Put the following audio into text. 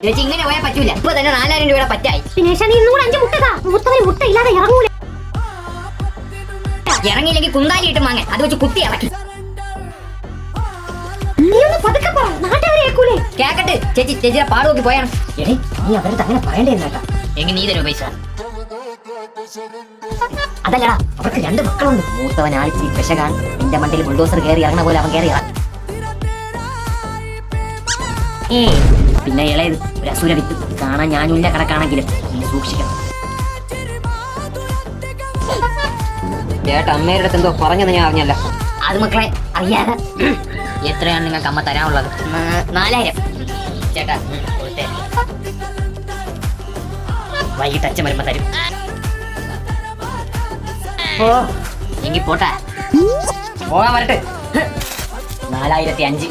ചേച്ചി ഇങ്ങനെ പോയാൽ പറ്റൂല. ഇപ്പൊ തന്നെ 4000 രൂപയുടെ പറ്റായി. പിന്നെ നീ ഇന്നും കൂടെ 5 മുട്ടതാ. മൂത്തവന് മുട്ട ഇല്ലാതെ ഇറങ്ങൂല. ഇറങ്ങിയില്ലെങ്കിൽ കുന്താലി ഇട്ട് മാങ്ങ അത് വെച്ച് കുത്തി ഇറക്കി. നീ ഒന്ന് പതുക്കെ പറ, നാട്ടുകാരെ കേൾക്കൂലേ? കേക്കട്ടെ. ചേച്ചിയുടെ പാട് നോക്കി പോയാണ്. എടേ നീ അവരുടെ അങ്ങനെ പറയണ്ടേന്ന് കേട്ടാ. എങ്ങനെ നീ തരുമോ പൈസ? അതല്ലടാ, അവർക്ക് 2 മക്കളുണ്ട്. മൂത്തവൻ ആഴ്ച പെശകാൻ നിന്റെ മണ്ടിൽ ബുൾഡോസർ കയറി ഇറങ്ങണ പോലെ അവൻ കയറി ഇറങ്ങി. പിന്നെ ഇളയത് ഒരു അസുര വിത്ത്. കാണാൻ ഞാനില്ല കണക്കാണെങ്കിലും നീ സൂക്ഷിക്കണം. ചേട്ടാ അമ്മയുടെ അടുത്ത് എന്തോ പറഞ്ഞത് ഞാൻ അറിഞ്ഞല്ല. അത് മക്കളെ അറിയാതെ. എത്രയാണ് നിങ്ങൾക്ക് അമ്മ തരാനുള്ളത്? 4000. ചേട്ടാ കൊടുത്തേ. വൈകിട്ട് അച്ഛൻ വരുമ്പോ തരും. ഓ എങ്കിൽ പോട്ടെ. പോകാൻ വരട്ടെ. 4005.